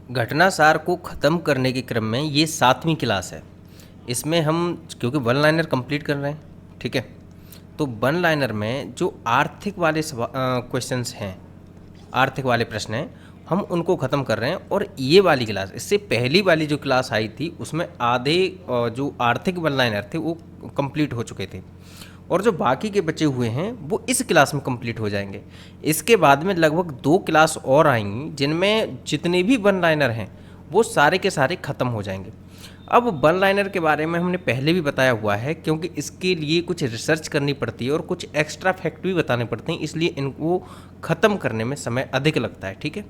घटनासार को ख़त्म करने के क्रम में ये 7वीं क्लास है। इसमें हम क्योंकि वन लाइनर कंप्लीट कर रहे हैं, ठीक है। तो वन लाइनर में जो आर्थिक वाले क्वेश्चंस हैं, आर्थिक वाले प्रश्न हैं, हम उनको ख़त्म कर रहे हैं। और ये वाली क्लास, इससे पहली वाली जो क्लास आई थी उसमें आधे जो आर्थिक वन लाइनर थे वो कंप्लीट हो चुके थे, और जो बाकी के बचे हुए हैं वो इस क्लास में कंप्लीट हो जाएंगे। इसके बाद में लगभग 2 क्लास और आएंगी जिनमें जितने भी वन लाइनर हैं वो सारे के सारे ख़त्म हो जाएंगे। अब वन लाइनर के बारे में हमने पहले भी बताया हुआ है, क्योंकि इसके लिए कुछ रिसर्च करनी पड़ती है और कुछ एक्स्ट्रा फैक्ट भी बताने पड़ते हैं, इसलिए इनको ख़त्म करने में समय अधिक लगता है, ठीक है।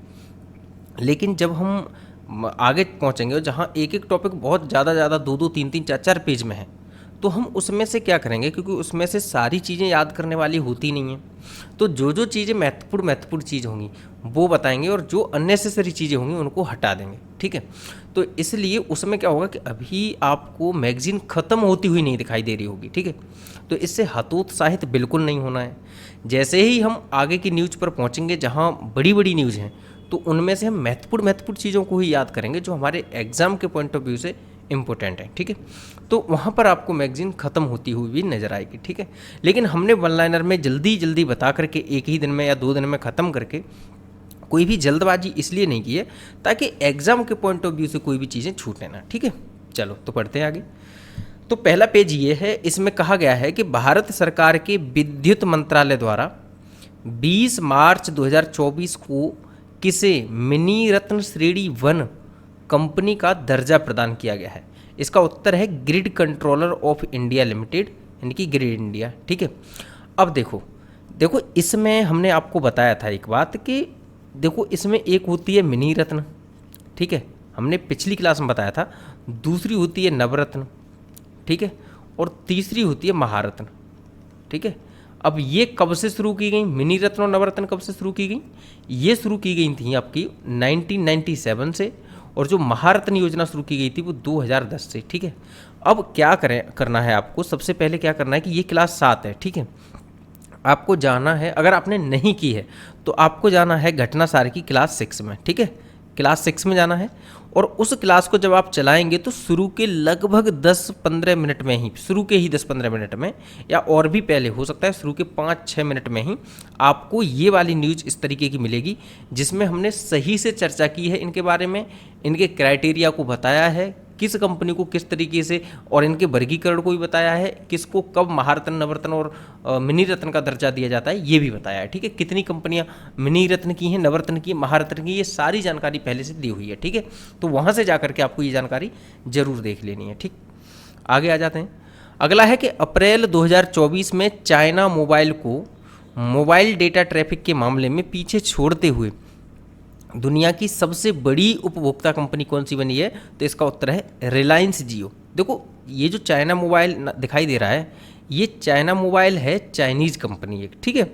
लेकिन जब हम आगे पहुंचेंगे और जहां एक एक टॉपिक बहुत ज़्यादा 2 3 3 4 4 पेज में है, तो हम उसमें से क्या करेंगे, क्योंकि उसमें से सारी चीज़ें याद करने वाली होती नहीं हैं, तो जो चीज़ें महत्वपूर्ण चीज़ होंगी वो बताएंगे, और जो अननेसेसरी चीज़ें होंगी उनको हटा देंगे, ठीक है। तो इसलिए उसमें क्या होगा कि अभी आपको मैगज़ीन ख़त्म होती हुई नहीं दिखाई दे रही होगी, ठीक है। तो इससे हतोत्साहित बिल्कुल नहीं होना है। जैसे ही हम आगे की न्यूज़ पर पहुँचेंगे जहाँ बड़ी बड़ी न्यूज़ हैं, तो उनमें से हम महत्वपूर्ण चीज़ों को ही याद करेंगे जो हमारे एग्ज़ाम के पॉइंट ऑफ व्यू से इम्पोर्टेंट है, ठीक है। तो वहाँ पर आपको मैगज़ीन ख़त्म होती हुई भी नज़र आएगी, ठीक है। लेकिन हमने वन लाइनर में जल्दी बता करके एक ही दिन में या 2 दिन में ख़त्म करके कोई भी जल्दबाजी इसलिए नहीं की है ताकि एग्ज़ाम के पॉइंट ऑफ व्यू से कोई भी चीज़ें छूटे ना, ठीक है। चलो तो पढ़ते हैं आगे। तो पहला पेज ये है, इसमें कहा गया है कि भारत सरकार के विद्युत मंत्रालय द्वारा 20 मार्च 2024 को किसे मिनी रत्न श्रेणी 1 कंपनी का दर्जा प्रदान किया गया है। इसका उत्तर है grid controller of India limited, यानी कि ग्रिड इंडिया, ठीक है। अब देखो इसमें हमने आपको बताया था एक बात कि देखो इसमें एक होती है मिनी रत्न, ठीक है, हमने पिछली क्लास में बताया था। दूसरी होती है नवरत्न, ठीक है, और तीसरी होती है महारत्न, ठीक है। अब ये कब से शुरू की गई, मिनी रत्न और नवरत्न कब से शुरू की गई? ये शुरू की गई थी आपकी 1997 से, और जो महारत्न योजना शुरू की गई थी वो 2010 से, ठीक है। अब क्या करना है आपको, सबसे पहले क्या करना है कि ये क्लास 7 है, ठीक है। आपको जाना है, अगर आपने नहीं की है तो आपको जाना है घटनासार की क्लास 6 में, ठीक है। क्लास 6 में जाना है, और उस क्लास को जब आप चलाएंगे तो शुरू के लगभग 10-15 मिनट में ही, शुरू के ही 10-15 मिनट में, या और भी पहले हो सकता है, शुरू के 5-6 मिनट में ही आपको ये वाली न्यूज़ इस तरीके की मिलेगी जिसमें हमने सही से चर्चा की है इनके बारे में, इनके क्राइटेरिया को बताया है, किस कंपनी को किस तरीके से, और इनके वर्गीकरण को भी बताया है, किसको कब महारत्न, नवरत्न और मिनी रत्न का दर्जा दिया जाता है ये भी बताया है, ठीक है। कितनी कंपनियां मिनी रत्न की हैं, नवरत्न की, महारत्न की, ये सारी जानकारी पहले से दी हुई है, ठीक है। तो वहाँ से जा करके आपको ये जानकारी जरूर देख लेनी है, ठीक। आगे आ जाते हैं। अगला है कि अप्रैल 2024 में चाइना मोबाइल को मोबाइल डेटा ट्रैफिक के मामले में पीछे छोड़ते हुए दुनिया की सबसे बड़ी उपभोक्ता कंपनी कौन सी बनी है? तो इसका उत्तर है रिलायंस जियो। देखो ये जो चाइना मोबाइल दिखाई दे रहा है, ये चाइना मोबाइल है, चाइनीज़ कंपनी एक, ठीक है।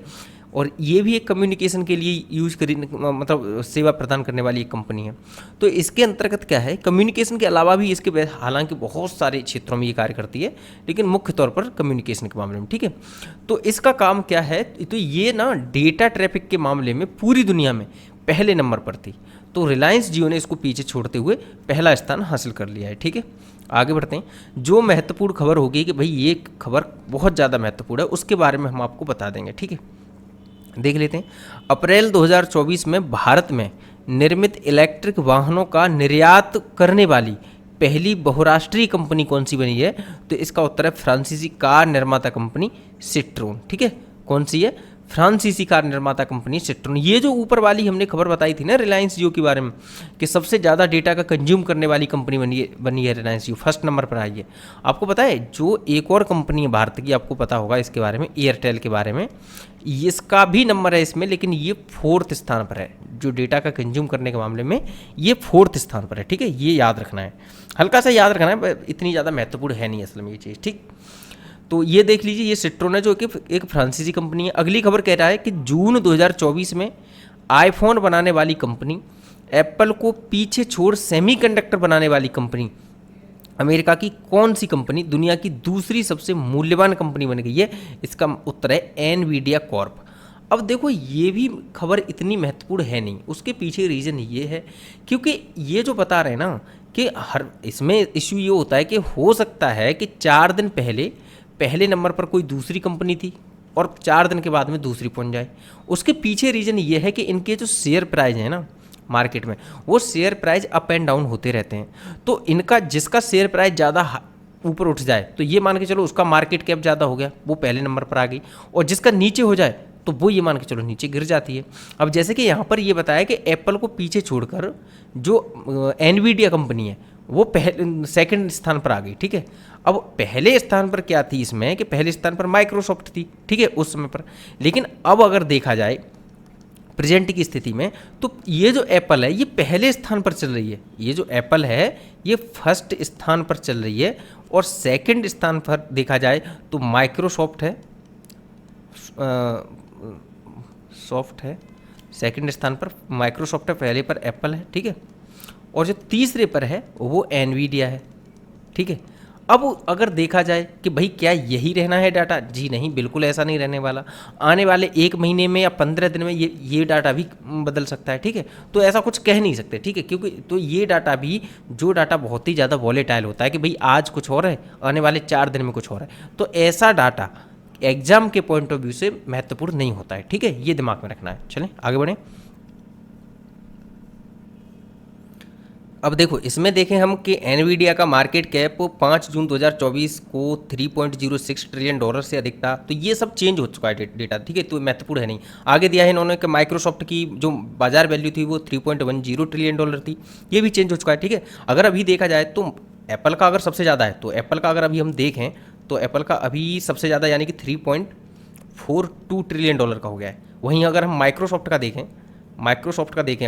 और ये भी एक कम्युनिकेशन के लिए यूज करी, मतलब सेवा प्रदान करने वाली एक कंपनी है। तो इसके अंतर्गत क्या है, कम्युनिकेशन के अलावा भी इसके हालांकि बहुत सारे क्षेत्रों में ये कार्य करती है, लेकिन मुख्य तौर पर कम्युनिकेशन के मामले में, ठीक है। तो इसका काम क्या है, तो ये ना डेटा ट्रैफिक के मामले में पूरी दुनिया में पहले नंबर पर थी, तो रिलायंस जियो ने इसको पीछे छोड़ते हुए पहला स्थान हासिल कर लिया है, ठीक है। आगे बढ़ते हैं। जो महत्वपूर्ण खबर होगी कि भाई ये खबर बहुत ज़्यादा महत्वपूर्ण है, उसके बारे में हम आपको बता देंगे, ठीक है। देख लेते हैं। अप्रैल 2024 में भारत में निर्मित इलेक्ट्रिक वाहनों का निर्यात करने वाली पहली बहुराष्ट्रीय कंपनी कौन सी बनी है? तो इसका उत्तर है फ्रांसीसी कार निर्माता कंपनी सिट्रोन, ठीक है। कौन सी है? फ्रांसीसी कार निर्माता कंपनी सिट्रोन। ये जो ऊपर वाली हमने खबर बताई थी ना रिलायंस जियो के बारे में, कि सबसे ज़्यादा डेटा का कंज्यूम करने वाली कंपनी बनी है रिलायंस जियो, फर्स्ट नंबर पर आई है। आपको पता है जो एक और कंपनी है भारत की, आपको पता होगा इसके बारे में, एयरटेल के बारे में, इसका भी नंबर है इसमें, लेकिन ये 4th स्थान पर है। जो डेटा का कंज्यूम करने के मामले में ये 4th स्थान पर है, ठीक है। ये याद रखना है, हल्का सा याद रखना है, इतनी ज़्यादा महत्वपूर्ण है नहीं असल में ये चीज़, ठीक। तो ये देख लीजिए, ये सिट्रोन है जो कि एक फ्रांसीसी कंपनी है। अगली खबर कह रहा है कि जून 2024 में आईफोन बनाने वाली कंपनी एप्पल को पीछे छोड़ सेमीकंडक्टर बनाने वाली कंपनी अमेरिका की कौन सी कंपनी दुनिया की दूसरी सबसे मूल्यवान कंपनी बन गई है? इसका उत्तर है एनवीडिया कॉर्प। अब देखो ये भी खबर इतनी महत्वपूर्ण है नहीं, उसके पीछे रीज़न ये है क्योंकि ये जो बता रहे हैं ना कि हर इसमें इश्यू ये होता है कि हो सकता है कि 4 दिन पहले पहले नंबर पर कोई दूसरी कंपनी थी और 4 दिन के बाद में दूसरी पहुंच जाए। उसके पीछे रीज़न ये है कि इनके जो शेयर प्राइस है ना मार्केट में, वो share price up and down होते रहते हैं। तो इनका जिसका शेयर प्राइस ज़्यादा ऊपर उठ जाए तो ये मान के चलो उसका मार्केट कैप ज़्यादा हो गया, वो पहले नंबर पर आ गई, और जिसका नीचे हो जाए तो वो ये मान के चलो नीचे गिर जाती है। अब जैसे कि यहाँ पर ये बताया कि एप्पल को पीछे छोड़कर जो एनवीडिया कंपनी है वो पहले सेकंड स्थान पर आ गई, ठीक है। अब पहले स्थान पर क्या थी इसमें कि पहले स्थान पर माइक्रोसॉफ्ट थी, ठीक है, उस समय पर। लेकिन अब अगर देखा जाए प्रेजेंट की स्थिति में तो ये जो एप्पल है ये पहले स्थान पर चल रही है, ये जो एप्पल है ये फर्स्ट स्थान पर चल रही है, और सेकंड स्थान पर देखा जाए तो माइक्रोसॉफ्ट है, सॉफ्ट है, सेकंड स्थान पर माइक्रोसॉफ्ट है, पहले पर एप्पल है, ठीक है, और जो तीसरे पर है वो एनवीडिया है, ठीक है। अब अगर देखा जाए कि भाई क्या यही रहना है डाटा, जी नहीं, बिल्कुल ऐसा नहीं रहने वाला। आने वाले 1 महीने में या 15 दिन में ये डाटा भी बदल सकता है, ठीक है। तो ऐसा कुछ कह नहीं सकते, ठीक है, क्योंकि तो ये डाटा भी जो डाटा बहुत ही ज़्यादा वॉलेटाइल होता है कि भाई आज कुछ और है, आने वाले 4 दिन में कुछ और है, तो ऐसा डाटा एग्जाम के पॉइंट ऑफ व्यू से महत्वपूर्ण नहीं होता है, ठीक है, ये दिमाग में रखना है। चलें आगे बढ़ें। अब देखो इसमें देखें हम कि एनवीडिया का मार्केट कैप 5 जून 2024 को $3.06 ट्रिलियन से अधिक था। तो ये सब चेंज हो चुका है डेटा, ठीक है, तो महत्वपूर्ण है नहीं। आगे दिया है इन्होंने कि माइक्रोसॉफ्ट की जो बाजार वैल्यू थी वो $3.10 ट्रिलियन थी, ये भी चेंज हो चुका है, ठीक है। अगर अभी देखा जाए तो एप्पल का अगर सबसे ज़्यादा है तो एप्पल का अगर अभी हम देखें तो एप्पल का अभी सबसे ज़्यादा यानी कि $3.42 ट्रिलियन का हो गया है। वहीं अगर हम माइक्रोसॉफ्ट का देखें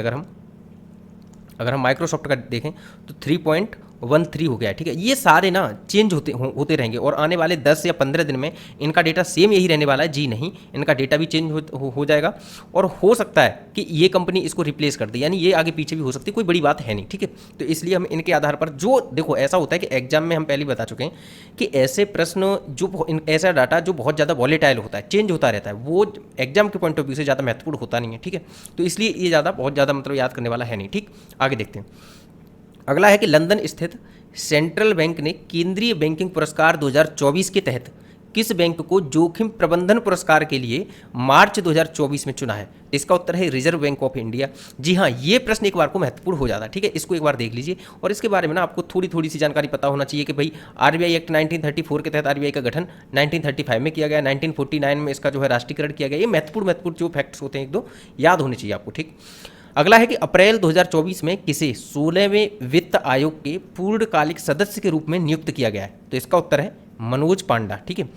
अगर हम माइक्रोसॉफ्ट का देखें तो 3.13 हो गया है, ठीक है। ये सारे ना चेंज होते रहेंगे और आने वाले 10 या 15 दिन में इनका डेटा सेम यही रहने वाला है, जी नहीं, इनका डेटा भी चेंज हो जाएगा और हो सकता है कि ये कंपनी इसको रिप्लेस कर दे, यानी ये आगे पीछे भी हो सकती है, कोई बड़ी बात है नहीं, ठीक है। तो इसलिए हम इनके आधार पर जो देखो ऐसा होता है कि एग्जाम में हम पहले बता चुके हैं कि ऐसे प्रश्न जो ऐसा डाटा जो बहुत ज़्यादा वॉलेटाइल होता है, चेंज होता रहता है, वो एग्जाम के पॉइंट ऑफ व्यू से ज़्यादा महत्वपूर्ण होता नहीं है, ठीक है। तो इसलिए ये बहुत ज़्यादा मतलब याद करने वाला है नहीं, ठीक। आगे देखते हैं। अगला है कि लंदन स्थित सेंट्रल बैंक ने केंद्रीय बैंकिंग पुरस्कार 2024 के तहत किस बैंक को जोखिम प्रबंधन पुरस्कार के लिए मार्च 2024 में चुना है? इसका उत्तर है रिजर्व बैंक ऑफ इंडिया। जी हाँ, ये प्रश्न एक बार को महत्वपूर्ण हो जाता है, ठीक है, इसको एक बार देख लीजिए और इसके बारे में ना आपको थोड़ी सी जानकारी पता होना चाहिए कि भाई आरबीआई एक्ट 1934 के तहत आरबीआई का गठन 1935 में किया गया, 1949 में इसका जो है राष्ट्रीयकरण किया गया। ये महत्वपूर्ण जो फैक्ट्स होते हैं एक दो याद होने चाहिए आपको, ठीक। अगला है कि अप्रैल 2024 में किसे 16वें वित्त आयोग के पूर्णकालिक सदस्य के रूप में नियुक्त किया गया है? तो इसका उत्तर है मनोज पांडा, ठीक है।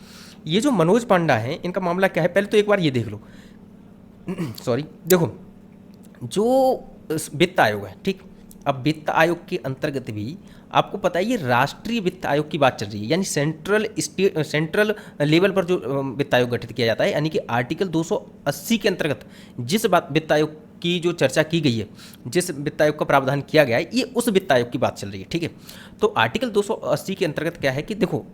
ये जो मनोज पांडा है इनका मामला क्या है, पहले तो एक बार ये देख लो सॉरी, देखो जो वित्त आयोग है, ठीक, अब वित्त आयोग के अंतर्गत भी आपको पता है ये राष्ट्रीय वित्त आयोग की बात चल रही है, यानी सेंट्रल लेवल पर जो वित्त आयोग गठित किया जाता है, यानी कि आर्टिकल 280 के अंतर्गत जिस बात वित्त आयोग की जो चर्चा की गई है, जिस वित्त आयोग का प्रावधान किया गया है, ये उस वित्त आयोग की बात चल रही है, ठीक है। तो आर्टिकल 280 के अंतर्गत क्या है कि देखो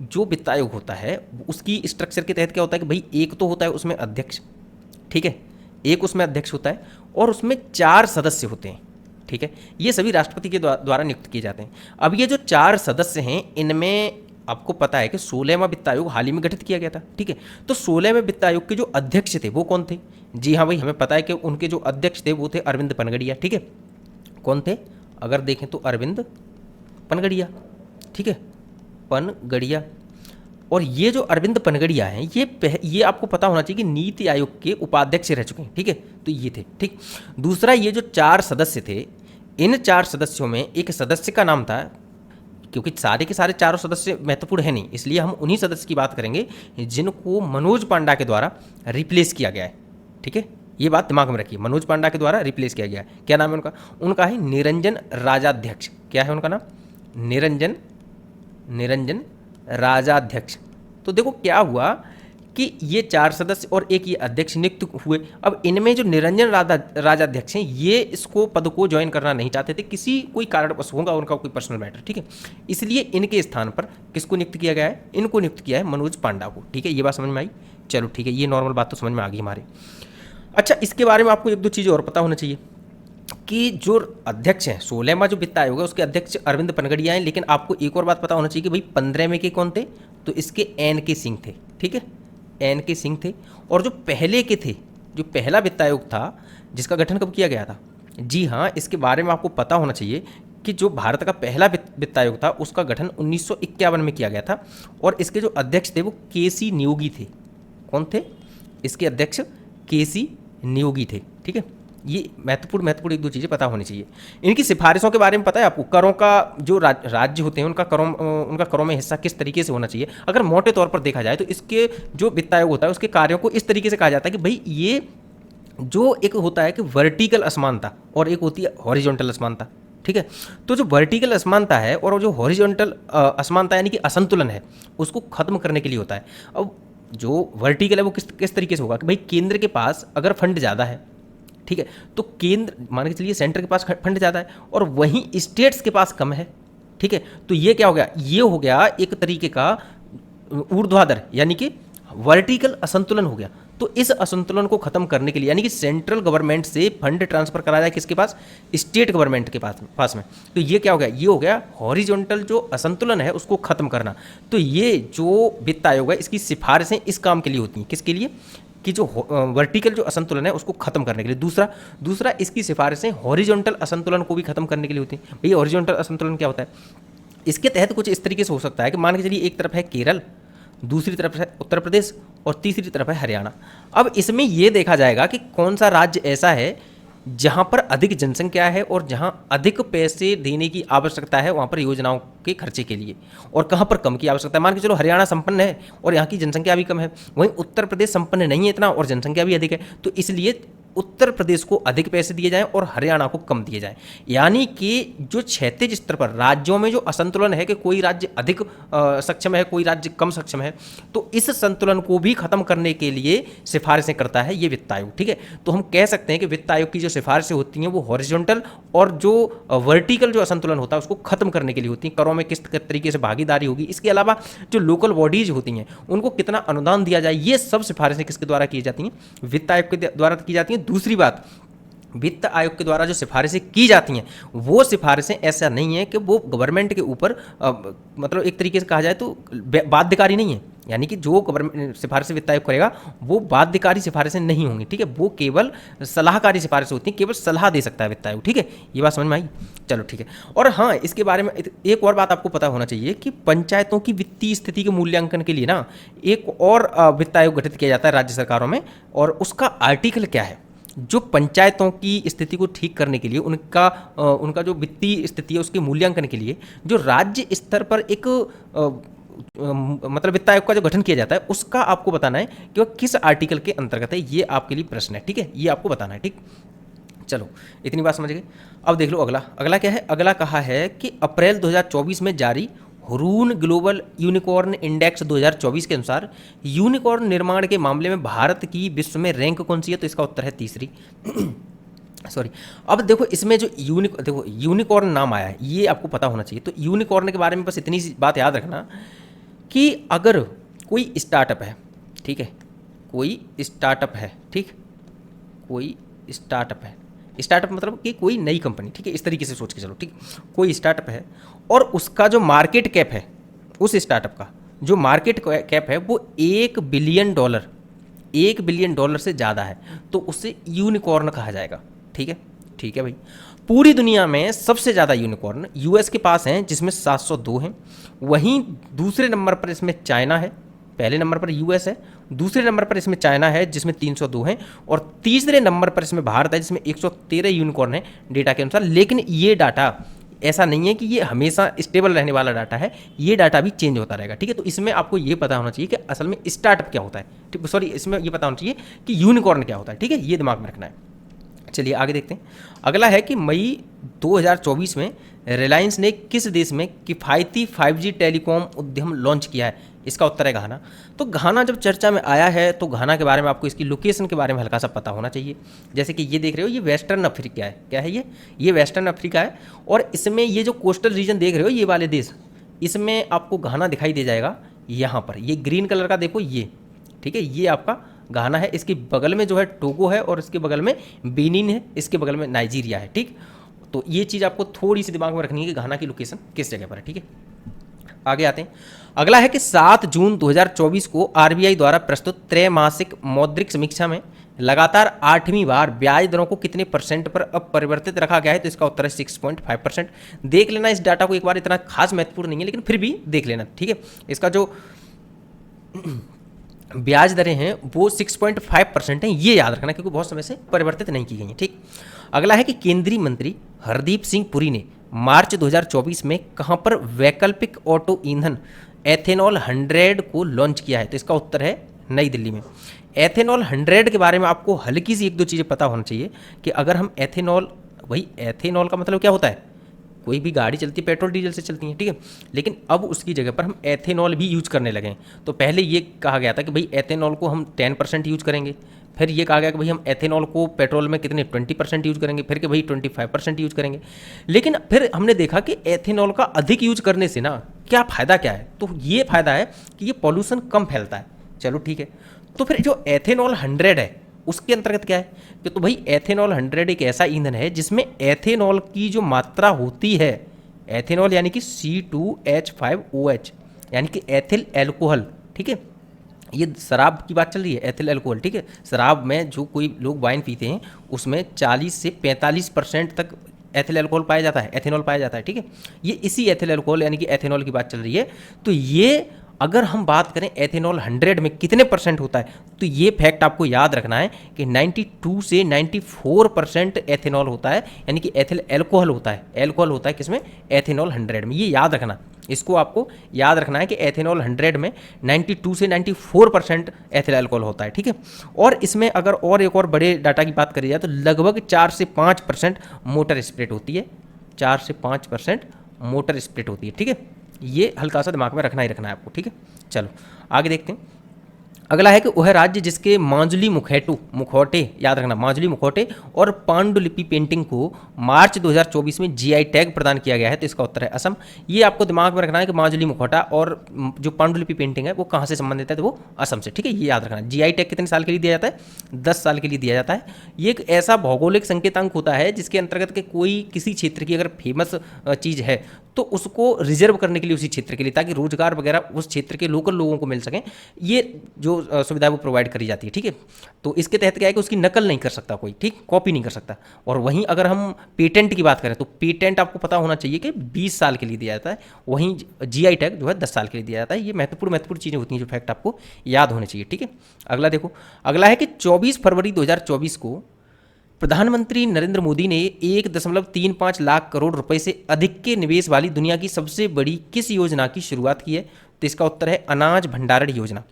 जो वित्त आयोग होता है उसकी स्ट्रक्चर के तहत क्या होता है कि भाई एक तो होता है उसमें अध्यक्ष, ठीक है, एक उसमें अध्यक्ष होता है और उसमें 4 सदस्य होते हैं, ठीक है। ये सभी राष्ट्रपति के द्वारा नियुक्त किए जाते हैं। अब ये जो 4 सदस्य हैं इनमें आपको पता है कि 16वां वित्त आयोग हाल ही में गठित किया गया था, ठीक है। तो 16वें वित्त आयोग के जो अध्यक्ष थे वो कौन थे? जी हाँ भाई, हमें पता है कि उनके जो अध्यक्ष थे वो थे अरविंद पनगड़िया, ठीक है। कौन थे? अगर देखें तो अरविंद पनगड़िया, ठीक है, पनगड़िया। और ये जो अरविंद पनगड़िया हैं ये आपको पता होना चाहिए कि नीति आयोग के उपाध्यक्ष रह चुके हैं, ठीक है। तो ये थे, ठीक। दूसरा, ये जो 4 सदस्य थे, इन 4 सदस्यों में एक सदस्य का नाम था, क्योंकि सारे के सारे 4 सदस्य महत्वपूर्ण है नहीं, इसलिए हम उन्हीं सदस्य की बात करेंगे जिनको मनोज पांडा के द्वारा रिप्लेस किया गया है, ठीक है। ये बात दिमाग में रखिए, मनोज पांडा के द्वारा रिप्लेस किया गया है। क्या नाम है उनका? उनका है निरंजन राजाध्यक्ष। क्या है उनका नाम? निरंजन राजाध्यक्ष। तो देखो क्या हुआ कि ये 4 सदस्य और एक ये अध्यक्ष नियुक्त हुए। अब इनमें जो निरंजन राजाध्यक्ष हैं ये इसको पद को ज्वाइन करना नहीं चाहते थे, किसी कोई कारणवश होगा उनका कोई पर्सनल मैटर, ठीक है। इसलिए इनके स्थान पर किसको नियुक्त किया गया है, इनको नियुक्त किया है मनोज पांडा को, ठीक है। ये बात समझ में आई, चलो ठीक है, ये नॉर्मल बात तो समझ में आ गई हमारे। अच्छा, इसके बारे में आपको एक दो चीज़ें और पता होना चाहिए कि जो अध्यक्ष हैं 16वां जो वित्त आयोग है उसके अध्यक्ष अरविंद पनगड़िया हैं, लेकिन आपको एक और बात पता होना चाहिए कि भाई 15 में के कौन थे, तो इसके एन के सिंह थे, ठीक है, एन के सिंह थे। और जो पहले के थे, जो पहला वित्त आयोग था जिसका गठन कब किया गया था, जी हाँ, इसके बारे में आपको पता होना चाहिए कि जो भारत का पहला वित्त आयोग था उसका गठन 1951 में किया गया था और इसके जो अध्यक्ष थे वो केसी नियोगी थे। कौन थे इसके अध्यक्ष, केसी नियोगी थे, ठीक है। ये महत्वपूर्ण एक दो चीज़ें पता होनी चाहिए। इनकी सिफारिशों के बारे में पता है आपको, करों का जो राज्य होते हैं उनका करों में हिस्सा किस तरीके से होना चाहिए। अगर मोटे तौर पर देखा जाए तो इसके जो वित्त आयोग होता है उसके कार्यों को इस तरीके से कहा जाता है कि भाई ये जो एक होता है कि वर्टिकल असमानता और एक होती है हॉरिजॉन्टल असमानता, ठीक है। तो जो वर्टिकल असमानता है और जो हॉरिजॉन्टल असमानता यानी कि असंतुलन है उसको खत्म करने के लिए होता है। अब जो वर्टिकल है वो किस तरीके से होगा कि भाई केंद्र के पास अगर फंड ज़्यादा है, ठीक है, तो केंद्र मान के चलिए सेंटर के पास फंड ज़्यादा है और वहीं स्टेट्स के पास कम है, ठीक है। तो ये क्या हो गया, ये हो गया एक तरीके का ऊर्ध्वाधर यानी कि वर्टिकल असंतुलन हो गया। तो इस असंतुलन को खत्म करने के लिए यानी कि सेंट्रल गवर्नमेंट से फंड ट्रांसफर करा जाए किसके पास, स्टेट गवर्नमेंट के पास में, तो ये क्या हो गया, ये हो गया हॉरिजॉन्टल जो असंतुलन है उसको खत्म करना। तो ये जो वित्त आयोग है इसकी सिफारिशें इस काम के लिए होती हैं, किसके लिए, कि जो वर्टिकल जो असंतुलन है उसको खत्म करने के लिए। दूसरा इसकी सिफारिशें हॉरिजॉन्टल असंतुलन को भी खत्म करने के लिए होती हैं। भैया हॉरिजॉन्टल असंतुलन क्या होता है, इसके तहत कुछ इस तरीके से हो सकता है कि मान के चलिए एक तरफ है केरल, दूसरी तरफ है उत्तर प्रदेश और तीसरी तरफ है हरियाणा। अब इसमें यह देखा जाएगा कि कौन सा राज्य ऐसा है जहाँ पर अधिक जनसंख्या है और जहाँ अधिक पैसे देने की आवश्यकता है वहाँ पर योजनाओं के खर्चे के लिए, और कहाँ पर कम की आवश्यकता है। मान के चलो हरियाणा संपन्न है और यहाँ की जनसंख्या भी कम है, वहीं उत्तर प्रदेश संपन्न नहीं है इतना और जनसंख्या भी अधिक है, तो इसलिए उत्तर प्रदेश को अधिक पैसे दिए जाएं और हरियाणा को कम दिए जाएं। यानी कि जो क्षैतिज स्तर पर राज्यों में जो असंतुलन है कि कोई राज्य अधिक सक्षम है कोई राज्य कम सक्षम है, तो इस संतुलन को भी खत्म करने के लिए सिफारिशें करता है ये वित्त आयोग, ठीक है। तो हम कह सकते हैं कि वित्त आयोग की जो सिफारिशें होती हैं वो हॉरिजॉन्टल और जो वर्टिकल जो असंतुलन होता है उसको खत्म करने के लिए होती हैं। करों में किस तरीके से भागीदारी होगी, इसके अलावा जो लोकल बॉडीज होती हैं उनको कितना अनुदान दिया जाए, ये सब सिफारिशें किसके द्वारा की जाती हैं, वित्त आयोग के द्वारा की जाती हैं। दूसरी बात, वित्त आयोग के द्वारा जो सिफारिशें की जाती हैं वो सिफारिशें ऐसा नहीं है कि वो गवर्नमेंट के ऊपर मतलब एक तरीके से कहा जाए तो बाध्यकारी नहीं है, यानी कि जो गवर्नमेंट सिफारिशें वित्त आयोग करेगा वो बाध्यकारी सिफारिशें नहीं होंगी, ठीक है। वो केवल सलाहकारी सिफारिशें होती हैं, केवल सलाह दे सकता है वित्त आयोग, ठीक है। ये बात समझ में आई, चलो ठीक है। और हाँ, इसके बारे में एक और बात आपको पता होना चाहिए कि पंचायतों की वित्तीय स्थिति के मूल्यांकन के लिए ना एक और वित्त आयोग गठित किया जाता है राज्य सरकारों में, और उसका आर्टिकल क्या है, जो पंचायतों की स्थिति को ठीक करने के लिए उनका जो वित्तीय स्थिति है उसके मूल्यांकन के लिए जो राज्य स्तर पर एक मतलब वित्त आयोग का जो गठन किया जाता है उसका आपको बताना है कि वह किस आर्टिकल के अंतर्गत है। ये आपके लिए प्रश्न है, ठीक है, ये आपको बताना है, ठीक। चलो इतनी बात समझ गए। अब देख लो अगला क्या है। अगला कहा है कि अप्रैल 2024 में जारी हुरून ग्लोबल यूनिकॉर्न इंडेक्स 2024 के अनुसार यूनिकॉर्न निर्माण के मामले में भारत की विश्व में रैंक कौन सी है, तो इसका उत्तर है तीसरी। सॉरी, अब देखो इसमें जो यूनिकॉर्न नाम आया है ये आपको पता होना चाहिए। तो यूनिकॉर्न के बारे में बस इतनी सी बात याद रखना कि अगर कोई स्टार्टअप है, ठीक है, कोई स्टार्टअप है, ठीक, कोई स्टार्टअप है, स्टार्टअप मतलब कि कोई नई कंपनी, ठीक है, इस तरीके से सोच के चलो, ठीक। कोई स्टार्टअप है और उसका जो मार्केट कैप है, उस स्टार्टअप का जो मार्केट कैप है वो $1 बिलियन से ज़्यादा है, तो उसे यूनिकॉर्न कहा जाएगा, ठीक है। ठीक है भाई, पूरी दुनिया में सबसे ज़्यादा यूनिकॉर्न यूएस के पास हैं जिसमें 702 हैं, वहीं दूसरे नंबर पर इसमें चाइना है, पहले नंबर पर यूएस है, दूसरे नंबर पर इसमें चाइना है जिसमें 302 हैं, और तीसरे नंबर पर इसमें भारत है जिसमें 113 यूनिकॉर्न है डेटा के अनुसार। लेकिन ये डाटा ऐसा नहीं है कि ये हमेशा स्टेबल रहने वाला डाटा है, ये डाटा भी चेंज होता रहेगा, ठीक है। तो इसमें आपको ये पता होना चाहिए कि असल में स्टार्टअप क्या होता है, ठीक, सॉरी, इसमें ये पता होना चाहिए कि यूनिकॉर्न क्या होता है, ठीक है, ये दिमाग में रखना है। चलिए आगे देखते हैं। अगला है कि मई 2024 में रिलायंस ने किस देश में किफ़ायती 5G टेलीकॉम उद्यम लॉन्च किया है। इसका उत्तर है घाना। तो घाना जब चर्चा में आया है तो घाना के बारे में आपको इसकी लोकेशन के बारे में हल्का सा पता होना चाहिए। जैसे कि ये देख रहे हो, ये वेस्टर्न अफ्रीका है। क्या है ये वेस्टर्न अफ्रीका है। और इसमें ये जो कोस्टल रीजन देख रहे हो, ये वाले देश, इसमें आपको घाना दिखाई दे जाएगा यहाँ पर। ये ग्रीन कलर का देखो ये, ठीक है, ये आपका घाना है। इसके बगल में जो है टोगो है और इसके बगल में बेनिन है, इसके बगल में नाइजीरिया है। ठीक, तो ये चीज़ आपको थोड़ी सी दिमाग में रखनी है कि घाना की लोकेशन किस जगह पर है। ठीक है, आगे आते हैं। अगला है कि 7 जून 2024 को आरबीआई द्वारा प्रस्तुत त्रैमासिक मौद्रिक समीक्षा में लगातार 8वीं बार ब्याज दरों को कितने % पर अब परिवर्तित रखा गया है? तो इसका उत्तर है 6.5%। देख लेना इस डाटा को एक बार, इतना खास महत्वपूर्ण नहीं है लेकिन फिर भी देख लेना। ठीक है, इसका जो ब्याज दरें हैं वो 6.5% हैं, ये याद रखना क्योंकि बहुत समय से परिवर्तित नहीं की गई हैं। ठीक, अगला है कि केंद्रीय मंत्री हरदीप सिंह पुरी ने मार्च 2024 में कहां पर वैकल्पिक ऑटो ईंधन एथेनॉल 100 को लॉन्च किया है? तो इसका उत्तर है नई दिल्ली में। एथेनॉल 100 के बारे में आपको हल्की सी एक दो चीज़ें पता होना चाहिए कि अगर हम एथेनॉल, वही एथेनॉल का मतलब क्या होता है, कोई भी गाड़ी चलती है पेट्रोल डीजल से चलती है, ठीक है, लेकिन अब उसकी जगह पर हम एथेनॉल भी यूज करने लगे हैं। तो पहले ये कहा गया था कि भाई एथेनॉल को हम 10% यूज करेंगे, फिर ये कहा गया कि भाई हम एथेनॉल को पेट्रोल में कितने 20% यूज करेंगे, फिर कि भाई 25% यूज करेंगे। लेकिन फिर हमने देखा कि एथेनॉल का अधिक यूज करने से ना क्या फ़ायदा क्या है, तो ये फ़ायदा है कि ये पॉल्यूशन कम फैलता है। चलो ठीक है, तो फिर जो एथेनॉल 100 है उसके अंतर्गत क्या है कि तो भाई एथेनॉल 100 एक ऐसा ईंधन है जिसमें एथेनॉल की जो मात्रा होती है, एथेनॉल यानी कि C2H5OH यानी कि एथिल एल्कोहल, ठीक है, ये शराब की बात चल रही है, एथिल एल्कोहल, ठीक है, शराब में जो कोई लोग वाइन पीते हैं उसमें 40 से 45% तक एथिल एल्कोहल पाया जाता है, एथेनॉल पाया जाता है। ठीक है, ये इसी एथिल एल्कोहल यानी कि एथेनॉल की बात चल रही है। तो ये अगर हम बात करें एथेनॉल 100 में कितने % होता है, तो ये फैक्ट आपको याद रखना है कि 92 से 94% एथेनॉल होता है, यानी कि एथिल एल्कोहल होता है, एल्कोहल होता है किसमें, एथेनॉल 100 में। ये याद रखना, इसको आपको याद रखना है कि एथेनॉल 100 में 92 से 94% एथिल एल्कोहल होता है। ठीक है, और इसमें अगर और एक और बड़े डाटा की बात करी जाए तो लगभग 4 से 5% मोटर स्प्रिट होती है, 4 से 5% मोटर स्प्रिट होती है। ठीक है, ये हल्का सा दिमाग में रखना ही रखना है आपको। ठीक है, चलो आगे देखते हैं। अगला है कि वह राज्य जिसके माजुली मुखौटे याद रखना, माजुली मुखौटे और पांडुलिपि पेंटिंग को मार्च 2024 में जीआई टैग प्रदान किया गया है, तो इसका उत्तर है असम। ये आपको दिमाग में रखना है कि माजुली मुखौटा और जो पांडुलिपि पेंटिंग है वो कहाँ से संबंधित है, तो वो असम से। ठीक है, ये याद रखना। जीआई टैग कितने साल के लिए दिया जाता है, 10 साल के लिए दिया जाता है। ये एक ऐसा भौगोलिक संकेतांक होता है जिसके अंतर्गत के कोई किसी क्षेत्र की अगर फेमस चीज़ है तो उसको रिजर्व करने के लिए उसी क्षेत्र के लिए, ताकि रोजगार वगैरह उस क्षेत्र के लोकल लोगों को मिल सकें, ये जो सुविधा वो प्रोवाइड करी जाती है। ठीक है, तो इसके तहत क्या है कि उसकी नकल नहीं कर सकता कोई, ठीक, कॉपी नहीं कर सकता। और वहीं अगर हम पेटेंट की बात करें तो पेटेंट आपको पता होना चाहिए कि 20 साल के लिए दिया जाता है, वहीं जीआई टैग जो है 10 साल के लिए दिया जाता है। ये महत्वपूर्ण चीज़ें होती हैं जो फैक्ट आपको याद होने चाहिए। ठीक है, अगला देखो, अगला है कि 24 फरवरी 2024 को प्रधानमंत्री नरेंद्र मोदी ने 1.35 लाख करोड़ रुपए से अधिक के निवेश वाली दुनिया की सबसे बड़ी किस योजना की शुरुआत की है? तो इसका उत्तर है अनाज भंडारण योजना।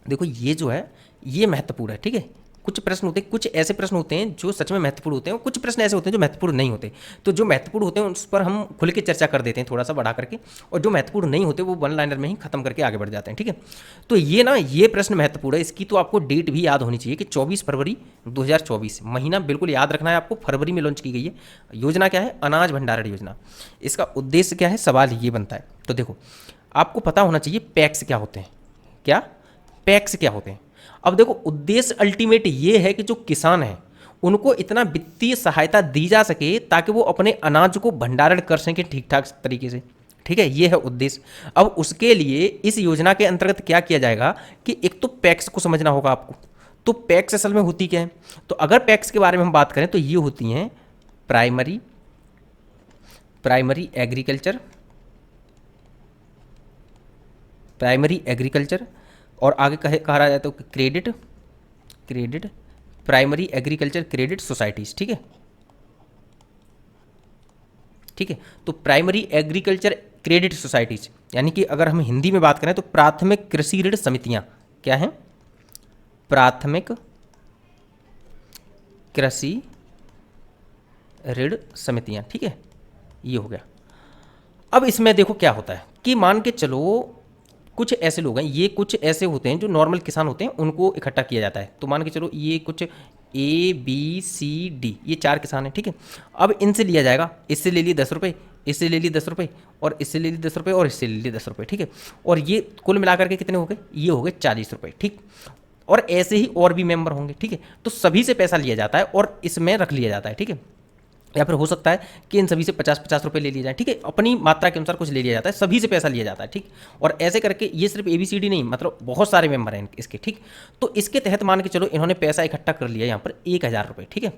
देखो ये जो है ये महत्वपूर्ण है। ठीक है, कुछ प्रश्न होते हैं, कुछ ऐसे प्रश्न होते हैं जो सच में महत्वपूर्ण होते हैं और कुछ प्रश्न ऐसे होते हैं जो महत्वपूर्ण नहीं होते। तो जो महत्वपूर्ण होते हैं उस पर हम खुल के चर्चा कर देते हैं थोड़ा सा बढ़ा करके, और जो महत्वपूर्ण नहीं होते वो वन लाइनर में ही खत्म करके आगे बढ़ जाते हैं। ठीक है, तो ये ना ये प्रश्न महत्वपूर्ण है, इसकी तो आपको डेट भी याद होनी चाहिए कि 24 फरवरी 2024, महीना बिल्कुल याद रखना है आपको, फरवरी में लॉन्च की गई है। योजना क्या है, अनाज भंडारण योजना। इसका उद्देश्य क्या है, सवाल ये बनता है। तो देखो आपको पता होना चाहिए पैक्स क्या होते हैं, क्या पैक्स क्या होते हैं। अब देखो उद्देश्य अल्टीमेट ये है कि जो किसान हैं उनको इतना वित्तीय सहायता दी जा सके ताकि वो अपने अनाज को भंडारण कर सकें ठीक ठाक तरीके से। ठीक है, ये है उद्देश्य। अब उसके लिए इस योजना के अंतर्गत क्या किया जाएगा कि एक तो पैक्स को समझना होगा आपको। तो पैक्स असल में होती क्या है, तो अगर पैक्स के बारे में हम बात करें तो ये होती हैं प्राइमरी एग्रीकल्चर, और आगे कहा जाए तो credit primary agriculture credit societies. ठीक है, ठीक है, तो प्राइमरी एग्रीकल्चर क्रेडिट सोसाइटीज यानी कि अगर हम हिंदी में बात करें तो प्राथमिक कृषि ऋण समितियां। क्या है, प्राथमिक कृषि ऋण समितियां। ठीक है, ये हो गया। अब इसमें देखो क्या होता है कि मान के चलो कुछ ऐसे लोग हैं, ये कुछ ऐसे होते हैं जो नॉर्मल किसान होते हैं, उनको इकट्ठा किया जाता है। तो मान के चलो ये कुछ ABCD, ये 4 किसान हैं, ठीक है। अब इनसे लिया जाएगा, इससे ले लिए 10 रुपये, इससे ले लिए 10 रुपये, और इससे ले लिए 10 रुपये, और इससे ले लिए 10 रुपये, ठीक है। और ये कुल मिलाकर के कितने हो गए, ये हो गए 40 रुपये, ठीक। और ऐसे ही और भी मेंबर होंगे, ठीक है। तो सभी से पैसा लिया जाता है और इसमें रख लिया जाता है, ठीक है। या फिर हो सकता है कि इन सभी से 50-50 रुपये ले लिए जाए, ठीक है। अपनी मात्रा के अनुसार कुछ ले लिया जाता है, सभी से पैसा लिया जाता है, ठीक। और ऐसे करके ये सिर्फ ABCD नहीं, मतलब बहुत सारे मेंबर हैं इसके, ठीक। तो इसके तहत मान के चलो इन्होंने पैसा इकट्ठा कर लिया यहाँ पर 1000 रुपये, ठीक है।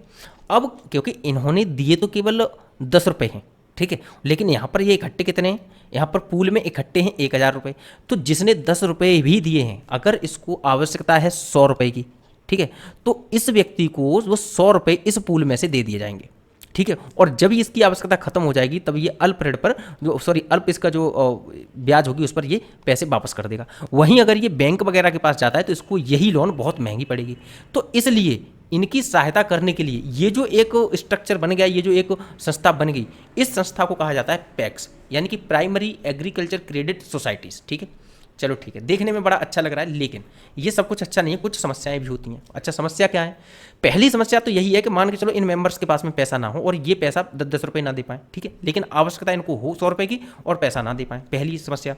अब क्योंकि इन्होंने दिए तो केवल 10 रुपये हैं, ठीक है, लेकिन यहाँ पर ये इकट्ठे कितने हैं, यहाँ पर पूल में इकट्ठे हैं 1000 रुपये। तो जिसने 10 रुपये भी दिए हैं, अगर इसको आवश्यकता है 100 रुपये की, ठीक है, तो इस व्यक्ति को वो 100 रुपये इस पूल में से दे दिए जाएंगे, ठीक है। और जब इसकी आवश्यकता खत्म हो जाएगी तब ये अल्प ऋण पर जो अल्प इसका जो ब्याज होगी उस पर ये पैसे वापस कर देगा। वहीं अगर ये बैंक वगैरह के पास जाता है तो इसको यही लोन बहुत महंगी पड़ेगी। तो इसलिए इनकी सहायता करने के लिए ये जो एक स्ट्रक्चर बन गया, ये जो एक संस्था बन गई, इस संस्था को कहा जाता है पैक्स, यानी कि प्राइमरी एग्रीकल्चर क्रेडिट सोसाइटीज़, ठीक है। चलो ठीक है, देखने में बड़ा अच्छा लग रहा है, लेकिन ये सब कुछ अच्छा नहीं है, कुछ समस्याएं भी होती हैं। अच्छा, समस्या क्या है? पहली समस्या तो यही है कि मान के चलो इन मेंबर्स के पास में पैसा ना हो और ये पैसा 10-10 रुपये ना दे पाएँ, ठीक है, लेकिन आवश्यकता इनको हो 100 रुपये की और पैसा ना दे पाएँ, पहली समस्या।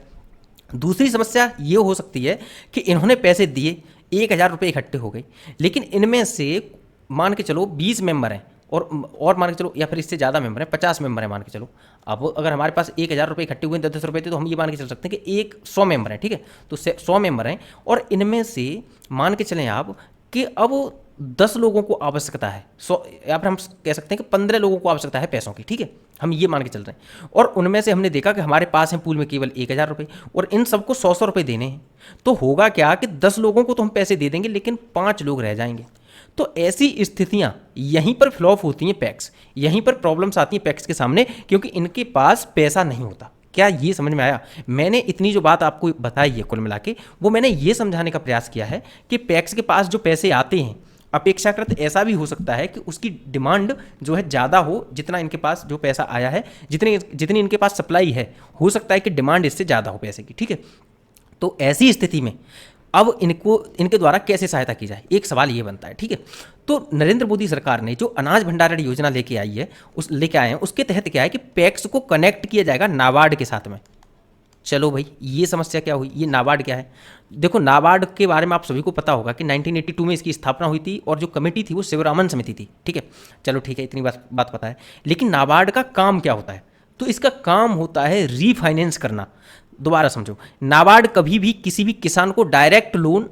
दूसरी समस्या ये हो सकती है कि इन्होंने पैसे दिए, 1000 रुपये इकट्ठे हो गए, लेकिन इनमें से मान के चलो 20 मेंबर हैं और मान के चलो, या फिर इससे ज़्यादा मेंबर हैं, 50 मेंबर हैं मान के चलो। अब अगर हमारे पास 1000 रुपये इकट्ठे हुए 10-10 रुपये थे, तो हम ये मान के चल सकते हैं कि 100 मेंबर हैं, ठीक है। तो 100 मेंबर हैं और इनमें से मान के चलें आप कि अब 10 लोगों को आवश्यकता है, 100, या फिर हम कह सकते हैं कि 15 लोगों को आवश्यकता है पैसों की, ठीक है, हम ये मान के चल रहे हैं। और उनमें से हमने देखा कि हमारे पास है पूल में केवल 1000 रुपये और इन सबको 100-100 रुपये देने हैं। तो होगा क्या कि 10 लोगों को तो हम पैसे दे देंगे, लेकिन 5 लोग रह जाएंगे। तो ऐसी स्थितियां यहीं पर फ्लॉप होती हैं पैक्स, यहीं पर प्रॉब्लम्स आती हैं पैक्स के सामने, क्योंकि इनके पास पैसा नहीं होता। क्या ये समझ में आया? मैंने इतनी जो बात आपको बताई है कुल मिला के, वो मैंने ये समझाने का प्रयास किया है कि पैक्स के पास जो पैसे आते हैं, अपेक्षाकृत ऐसा भी हो सकता है कि उसकी डिमांड जो है ज़्यादा हो, जितना इनके पास जो पैसा आया है, जितनी इनके पास सप्लाई है, हो सकता है कि डिमांड इससे ज़्यादा हो पैसे की, ठीक है। तो ऐसी स्थिति में अब इनके द्वारा कैसे सहायता की जाए, एक सवाल ये बनता है, ठीक है। तो नरेंद्र मोदी सरकार ने जो अनाज भंडारण योजना लेके आए हैं, उसके तहत क्या है कि पैक्स को कनेक्ट किया जाएगा नाबार्ड के साथ में। चलो भाई, ये समस्या क्या हुई? ये नाबार्ड क्या है? देखो, नाबार्ड के बारे में आप सभी को पता होगा कि 1982 में इसकी स्थापना हुई थी और जो कमेटी थी वो शिवरामन समिति थी, ठीक है। चलो ठीक है, इतनी बात पता है। लेकिन नाबार्ड का काम क्या होता है? तो इसका काम होता है रीफाइनेंस करना। दोबारा समझो, नाबार्ड कभी भी किसी भी किसान को डायरेक्ट लोन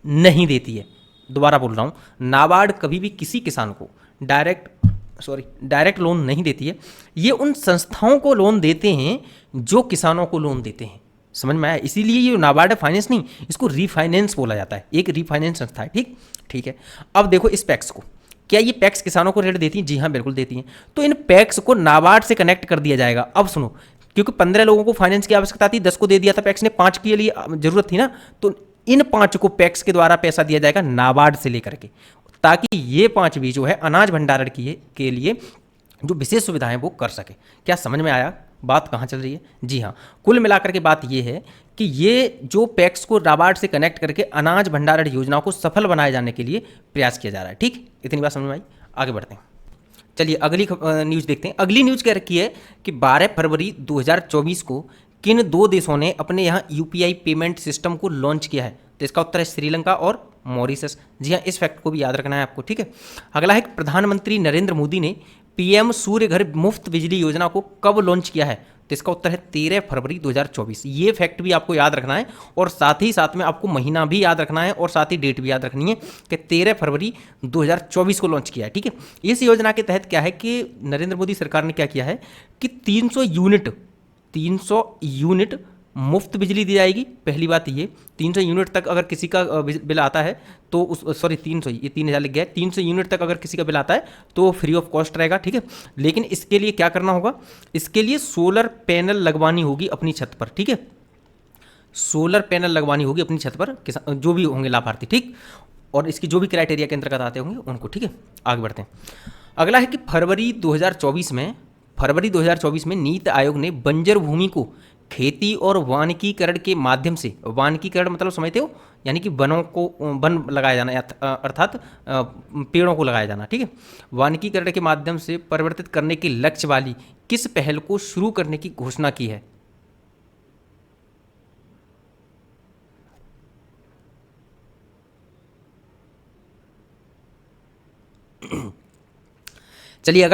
नहीं देती है। दोबारा बोल रहा हूँ, नाबार्ड कभी भी किसी किसान को डायरेक्ट लोन नहीं देती है। ये उन संस्थाओं को लोन देते हैं जो किसानों को लोन देते हैं। समझ में आया? इसीलिए ये नाबार्ड है, फाइनेंस नहीं, इसको रीफाइनेंस बोला जाता है, एक रीफाइनेंस संस्था है, ठीक है। अब देखो इस पैक्स को, क्या ये पैक्स किसानों को ऋण देती हैं? जी हाँ, बिल्कुल देती हैं। तो इन पैक्स को नाबार्ड से कनेक्ट कर दिया जाएगा। अब सुनो, क्योंकि 15 लोगों को फाइनेंस की आवश्यकता थी, 10 को दे दिया था पैक्स ने, 5 के लिए जरूरत थी ना, तो इन 5 को पैक्स के द्वारा पैसा दिया जाएगा नाबार्ड से लेकर के, ताकि ये 5 भी जो है अनाज भंडारण के लिए जो विशेष सुविधाएं वो कर सके। क्या समझ में आया बात कहाँ चल रही है? जी हाँ, कुल मिलाकर के बात ये है कि ये जो पैक्स को नाबार्ड से कनेक्ट करके अनाज भंडारण योजनाओं को सफल बनाए जाने के लिए प्रयास किया जा रहा है, ठीक। इतनी बात समझ में आई? आगे बढ़ते हैं, चलिए अगली न्यूज़ देखते हैं। अगली न्यूज़ क्या रखी है कि 12 फरवरी 2024 को किन 2 देशों ने अपने यहाँ UPI पेमेंट सिस्टम को लॉन्च किया है? तो इसका उत्तर है श्रीलंका और मॉरिशस। जी हाँ, इस फैक्ट को भी याद रखना है आपको, ठीक है। अगला है कि प्रधानमंत्री नरेंद्र मोदी ने PM सूर्य घर मुफ्त बिजली योजना को कब लॉन्च किया है? तो इसका उत्तर है 13 फरवरी 2024। ये फैक्ट भी आपको याद रखना है और साथ ही साथ में आपको महीना भी याद रखना है और साथ ही डेट भी याद रखनी है कि 13 फरवरी 2024 को लॉन्च किया है, ठीक है। इस योजना के तहत क्या है कि नरेंद्र मोदी सरकार ने क्या किया है कि 300 यूनिट मुफ्त बिजली दी जाएगी। पहली बात ये, 300 यूनिट तक अगर किसी का बिल आता है तो 300, ये 3000 लिख गया है, 300 यूनिट तक अगर किसी का बिल आता है तो फ्री ऑफ कॉस्ट रहेगा, ठीक है। लेकिन इसके लिए क्या करना होगा? इसके लिए सोलर पैनल लगवानी होगी अपनी छत पर, ठीक है। सोलर पैनल लगवानी होगी अपनी छत पर जो भी होंगे लाभार्थी, ठीक। और इसकी जो भी क्राइटेरिया के अंतर्गत आते होंगे उनको, ठीक है। आगे बढ़ते हैं। अगला है कि फरवरी 2024 में नीति आयोग ने बंजर भूमि को खेती और वानिकीकरण के माध्यम से, वानिकीकरण मतलब समझते हो, यानी कि वनों को वन लगाया जाना, अर्थात पेड़ों को लगाया जाना, ठीक है। वानिकीकरण के माध्यम से परिवर्तित करने के लक्ष्य वाली किस पहल को शुरू करने की घोषणा की है? चलिए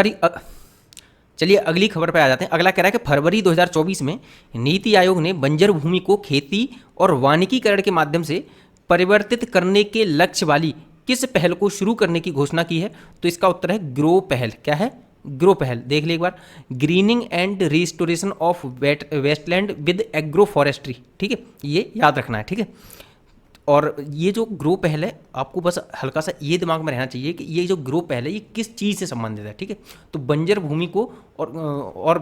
चलिए अगली खबर पे आ जाते हैं। अगला कह रहा है कि फरवरी 2024 में नीति आयोग ने बंजर भूमि को खेती और वानिकीकरण के माध्यम से परिवर्तित करने के लक्ष्य वाली किस पहल को शुरू करने की घोषणा की है? तो इसका उत्तर है ग्रो पहल। क्या है? ग्रो पहल। देख ले एक बार, greening and restoration of wasteland with agro forestry, ठीक है, ये याद रखना है, ठीक है। और ये जो ग्रो पहल है, आपको बस हल्का सा ये दिमाग में रहना चाहिए कि ये जो ग्रो पहल है ये किस चीज़ से संबंधित है, ठीक है। तो बंजर भूमि को और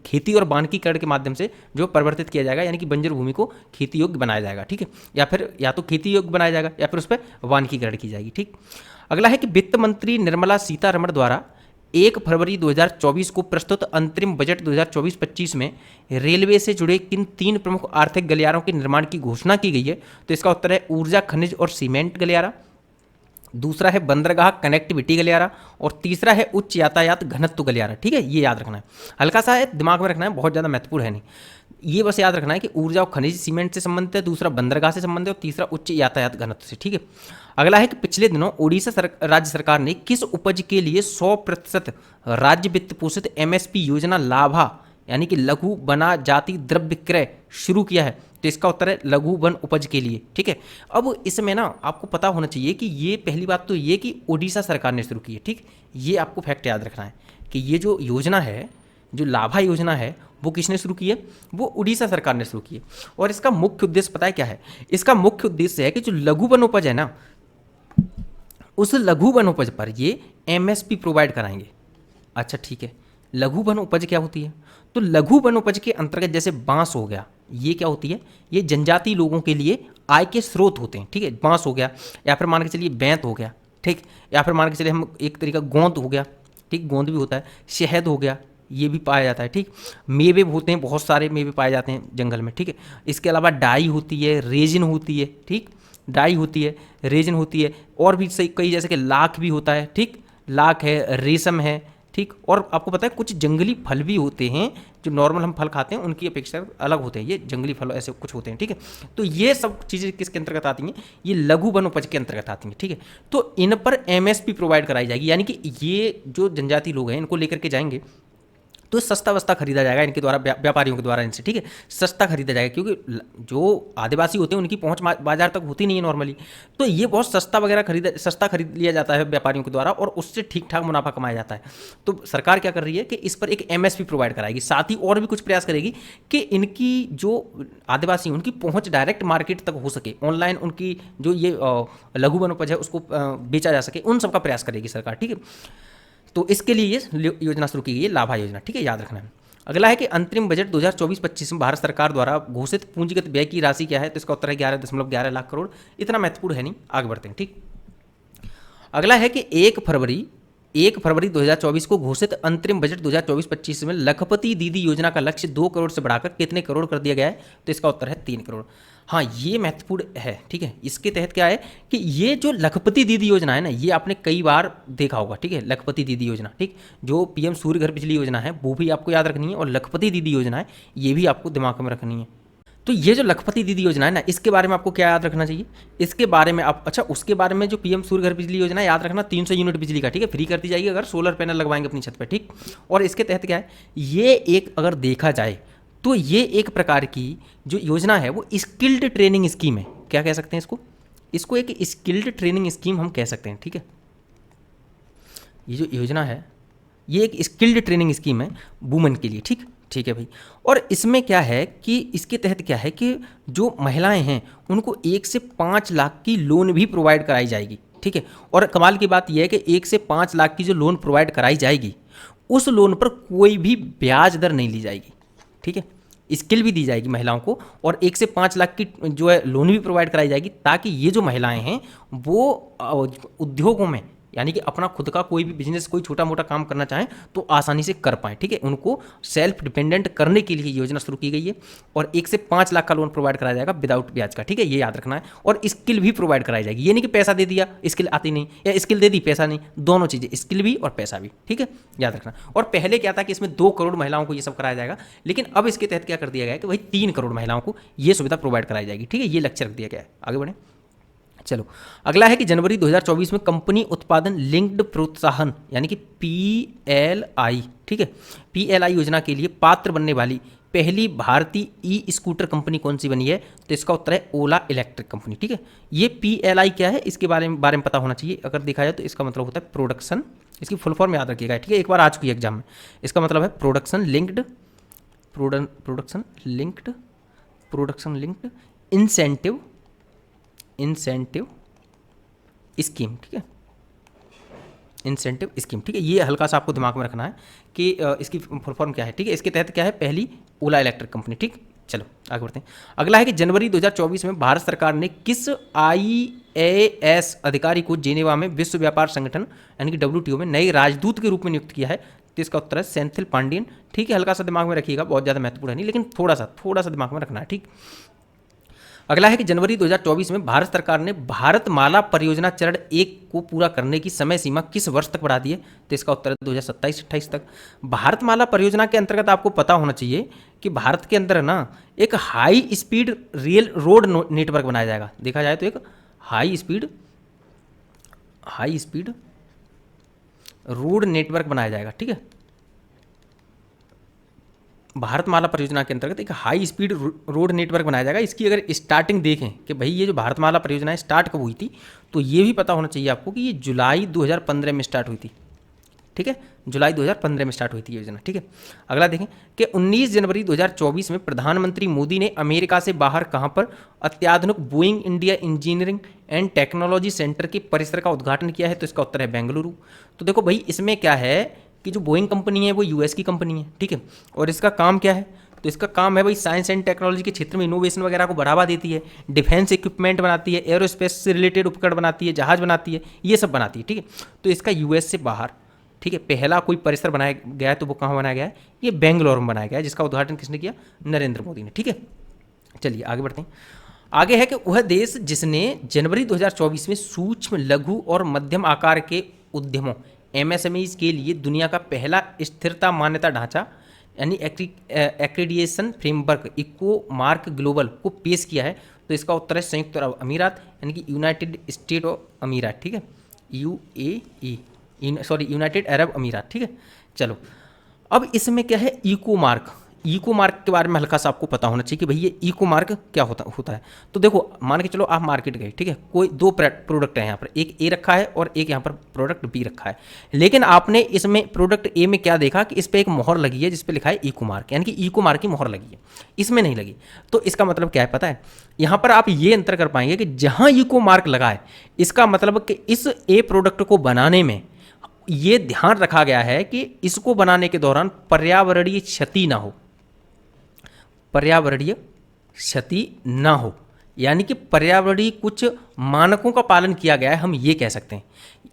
खेती और वानिकीकरण के माध्यम से जो परिवर्तित किया जाएगा, यानी कि बंजर भूमि को खेती योग्य बनाया जाएगा, ठीक है, या फिर या तो खेती योग्य बनाया जाएगा या फिर उस पर वानिकीकरण की जाएगी, ठीक। अगला है कि वित्त मंत्री निर्मला सीतारमण द्वारा 1 फरवरी 2024 को प्रस्तुत अंतरिम बजट 2024-25 में रेलवे से जुड़े किन 3 प्रमुख आर्थिक गलियारों के निर्माण की घोषणा की गई है? तो इसका उत्तर है ऊर्जा, खनिज और सीमेंट गलियारा, दूसरा है बंदरगाह कनेक्टिविटी गलियारा, और तीसरा है उच्च यातायात घनत्व गलियारा, ठीक है। ये याद रखना है, हल्का सा है, दिमाग में रखना है, बहुत ज़्यादा महत्वपूर्ण है नहीं। ये बस याद रखना है कि ऊर्जा और खनिज सीमेंट से संबंधित है, दूसरा बंदरगाह से संबंधित है और तीसरा उच्च यातायात घनत्व से, ठीक है। अगला है कि पिछले दिनों ओडिशा राज्य सरकार ने किस उपज के लिए 100% राज्य वित्त पोषित एमएसपी योजना लाभा, यानी कि लघु बना जाति द्रव्य क्रय शुरू किया है? तो इसका उत्तर है लघु वन उपज के लिए, ठीक है। अब इसमें ना आपको पता होना चाहिए कि ये पहली बात तो ये कि ओडिशा सरकार ने शुरू की है, ठीक। ये आपको फैक्ट याद रखना है कि ये जो योजना है, जो लाभा योजना है, वो किसने शुरू की है? वो उड़ीसा सरकार ने शुरू की है। और इसका मुख्य उद्देश्य पता है क्या है? इसका मुख्य उद्देश्य है कि जो लघु वन उपज है ना, उस लघु वन उपज पर ये एमएसपी प्रोवाइड कराएंगे। अच्छा ठीक है, लघु वन उपज क्या होती है? तो लघु वन उपज के अंतर्गत जैसे बांस हो गया, ये क्या होती है? ये जनजातीय लोगों के लिए आय के स्रोत होते हैं, ठीक है। बांस हो गया, या फिर मान के चलिए बैंत हो गया, ठीक, या फिर मान के चलिए हम एक तरीका गोंद हो गया, ठीक, गोंद भी होता है, शहद हो गया, ये भी पाया जाता है, ठीक। मेवे होते हैं, बहुत सारे मेवे पाए जाते हैं जंगल में, ठीक है। इसके अलावा डाई होती है, रेजिन होती है, ठीक, डाई होती है, रेजिन होती है, और भी सही कई, जैसे कि लाख भी होता है, ठीक, लाख है, रेशम है, ठीक। और आपको पता है कुछ जंगली फल भी होते हैं जो नॉर्मल हम फल खाते हैं उनकी अपेक्षा अलग होते हैं, ये जंगली फल ऐसे कुछ होते हैं, ठीक है। तो ये सब चीज़ें किसके अंतर्गत आती हैं? ये लघु वन उपज के अंतर्गत आती हैं, ठीक है। तो इन पर एमएसपी प्रोवाइड कराई जाएगी, यानी कि ये जो जनजाति लोग हैं इनको लेकर के जाएंगे तो सस्ता वस्ता खरीदा जाएगा इनके द्वारा, व्यापारियों के द्वारा इनसे, ठीक है, सस्ता खरीदा जाएगा, क्योंकि जो आदिवासी होते हैं उनकी पहुंच बाजार तक होती नहीं है नॉर्मली। तो ये बहुत सस्ता वगैरह सस्ता खरीद लिया जाता है व्यापारियों के द्वारा, और उससे ठीक ठाक मुनाफा कमाया जाता है। तो सरकार क्या कर रही है कि इस पर एक एमएसपी प्रोवाइड कराएगी, साथ ही और भी कुछ प्रयास करेगी कि इनकी जो आदिवासी उनकी पहुँच डायरेक्ट मार्केट तक हो सके, ऑनलाइन उनकी जो ये लघु वन उपज है उसको बेचा जा सके, उन सबका प्रयास करेगी सरकार, ठीक है। तो इसके लिए ये योजना शुरू की गई है, लाभा योजना, ठीक है, याद रखना है। अगला है कि अंतरिम बजट 2024-25 में भारत सरकार द्वारा घोषित पूंजीगत व्यय की राशि क्या है? तो इसका उत्तर है 11.11 लाख करोड़। इतना महत्वपूर्ण है नहीं, आगे बढ़ते हैं, ठीक। अगला है कि 1 फरवरी 2024 को घोषित अंतरिम बजट 2024-25 में लखपति दीदी योजना का लक्ष्य 2 करोड़ से बढ़ाकर कितने करोड़ कर दिया गया है? तो इसका उत्तर है 3 करोड़। हाँ, ये महत्वपूर्ण है, ठीक है। इसके तहत क्या है कि ये जो लखपति दीदी योजना है ना, ये आपने कई बार देखा होगा, ठीक है, लखपति दीदी योजना, ठीक। जो पीएम सूर्य घर बिजली योजना है वो भी आपको याद रखनी है, और लखपति दीदी योजना है ये भी आपको दिमाग में रखनी है। तो ये जो लखपति दीदी योजना है ना, इसके बारे में आपको क्या याद रखना चाहिए? इसके बारे में आप, अच्छा उसके बारे में जो पीएम सूर्य घर बिजली योजना है, याद रखना 300 यूनिट बिजली का, ठीक है, फ्री कर दी जाएगी अगर सोलर पैनल लगवाएंगे अपनी छत पर, ठीक। और इसके तहत क्या है, ये एक अगर देखा जाए तो ये एक प्रकार की जो योजना है वो स्किल्ड ट्रेनिंग स्कीम है। क्या कह सकते हैं इसको एक स्किल्ड ट्रेनिंग स्कीम हम कह सकते हैं, ठीक है। ये जो योजना है ये एक स्किल्ड ट्रेनिंग स्कीम है वुमेन के लिए, ठीक है भाई। और इसमें क्या है कि इसके तहत क्या है कि जो महिलाएं हैं उनको 1 से 5 लाख की लोन भी प्रोवाइड कराई जाएगी, ठीक है। और कमाल की बात यह है कि 1 से 5 लाख की जो लोन प्रोवाइड कराई जाएगी उस लोन पर कोई भी ब्याज दर नहीं ली जाएगी, ठीक है। स्किल भी दी जाएगी महिलाओं को, और 1 से 5 लाख की जो है लोन भी प्रोवाइड कराई जाएगी, ताकि ये जो महिलाएं हैं वो उद्योगों में यानी कि अपना खुद का कोई भी बिजनेस, कोई छोटा मोटा काम करना चाहें तो आसानी से कर पाएँ, ठीक है। उनको सेल्फ डिपेंडेंट करने के लिए योजना शुरू की गई है। और 1 से 5 लाख का लोन प्रोवाइड कराया जाएगा विदाउट ब्याज का, ठीक है, ये याद रखना है। और स्किल भी प्रोवाइड कराई जाएगी, ये नहीं कि पैसा दे दिया स्किल आती नहीं, या स्किल दे दी पैसा नहीं, दोनों चीज़ें, स्किल भी और पैसा भी, ठीक है, याद रखना। और पहले क्या था कि इसमें 2 करोड़ महिलाओं को ये सब कराया जाएगा, लेकिन अब इसके तहत क्या कर दिया गया है कि भाई 3 करोड़ महिलाओं को ये सुविधा प्रोवाइड कराई जाएगी, ठीक है, ये लक्ष्य रख दिया गया है। आगे बढ़ें। चलो अगला है कि जनवरी 2024 में कंपनी उत्पादन लिंक्ड प्रोत्साहन यानी कि PLI, ठीक है, PLI योजना के लिए पात्र बनने वाली पहली भारतीय ई स्कूटर कंपनी कौन सी बनी है? तो इसका उत्तर है ओला इलेक्ट्रिक कंपनी, ठीक है। ये PLI क्या है इसके बारे में पता होना चाहिए। अगर देखा जाए तो इसका मतलब होता है प्रोडक्शन, इसकी फुल फॉर्म याद रखिएगा, ठीक है, एक बार आ चुकी है एग्जाम में। इसका मतलब है प्रोडक्शन लिंक्ड इंसेंटिव स्कीम, ठीक है, इंसेंटिव स्कीम, ठीक है। ये हल्का सा आपको दिमाग में रखना है कि इसकी फुल फॉर्म क्या है, ठीक है। इसके तहत क्या है? पहली ओला इलेक्ट्रिक कंपनी, ठीक। चलो आगे बढ़ते हैं। अगला है कि जनवरी 2024 में भारत सरकार ने किस IAS अधिकारी को जेनेवा में विश्व व्यापार संगठन यानी कि WTO में नए राजदूत के रूप में नियुक्त किया है? तो इसका उत्तर है सेंथिल पांडियन, ठीक है। हल्का सा दिमाग में रखिएगा, बहुत ज़्यादा महत्वपूर्ण है नहीं, लेकिन थोड़ा सा दिमाग में रखना है, ठीक। अगला है कि जनवरी 2024 में भारत सरकार ने भारतमाला परियोजना चरण 1 को पूरा करने की समय सीमा किस वर्ष तक बढ़ा दी है? तो इसका उत्तर है 2027-28 तक। भारतमाला परियोजना के अंतर्गत आपको पता होना चाहिए कि भारत के अंदर ना एक high speed rail road network बनाया जाएगा। देखा जाए तो एक हाई स्पीड रोड नेटवर्क बनाया जाएगा, ठीक है। भारतमाला परियोजना के अंतर्गत एक हाई स्पीड रोड नेटवर्क बनाया जाएगा। इसकी अगर स्टार्टिंग देखें कि भाई ये जो भारतमाला परियोजना है स्टार्ट कब हुई थी, तो ये भी पता होना चाहिए आपको कि ये जुलाई 2015 में स्टार्ट हुई थी, ठीक है, जुलाई 2015 में स्टार्ट हुई थी योजना, ठीक है। अगला देखें कि 19 जनवरी 2024 में प्रधानमंत्री मोदी ने अमेरिका से बाहर कहाँ पर अत्याधुनिक Boeing India engineering and technology centre के परिसर का उद्घाटन किया है? तो इसका उत्तर है बेंगलुरु। तो देखो भाई इसमें क्या है कि जो बोइंग कंपनी है वो US की कंपनी है, ठीक है। और इसका काम क्या है? तो इसका काम है भाई साइंस एंड टेक्नोलॉजी के क्षेत्र में इनोवेशन वगैरह को बढ़ावा देती है, डिफेंस इक्विपमेंट बनाती है, एरोस्पेस से रिलेटेड उपकरण बनाती है, जहाज बनाती है, ये सब बनाती है, ठीक है। तो इसका US से बाहर, ठीक है, पहला कोई परिसर बनाया गया है, तो वो कहाँ बनाया गया है? ये बेंगलोर में बनाया गया है, जिसका उद्घाटन किसने किया? नरेंद्र मोदी ने, ठीक है। चलिए आगे बढ़ते हैं। आगे है कि वह देश जिसने जनवरी 2024 में सूक्ष्म, लघु और मध्यम आकार के उद्यमों MSMEs के लिए दुनिया का पहला स्थिरता मान्यता ढांचा यानी accreditation framework eco mark global को पेश किया है? तो इसका उत्तर है संयुक्त अरब अमीरात यानी कि यूनाइटेड स्टेट ऑफ अमीरात, ठीक है, यूनाइटेड अरब अमीरात, ठीक है। चलो अब इसमें क्या है? इको मार्क के बारे में हल्का सा आपको पता होना चाहिए कि भाई ये इको मार्क क्या होता है। तो देखो मान के चलो आप मार्केट गए, ठीक है, कोई 2 प्रोडक्ट है यहाँ पर, एक A रखा है और एक यहाँ पर प्रोडक्ट B रखा है, लेकिन आपने इसमें प्रोडक्ट A में क्या देखा कि इस पर एक मोहर लगी है जिस पे लिखा है इको मार्क, यानी कि इको मार्क की मोहर लगी है, इसमें नहीं लगी। तो इसका मतलब क्या है पता है? यहाँ पर आप ये अंतर कर पाएंगे कि जहाँ इको मार्क लगा है इसका मतलब कि इस A प्रोडक्ट को बनाने में ये ध्यान रखा गया है कि इसको बनाने के दौरान पर्यावरणीय क्षति ना हो, यानी कि पर्यावरणीय कुछ मानकों का पालन किया गया है। हम ये कह सकते हैं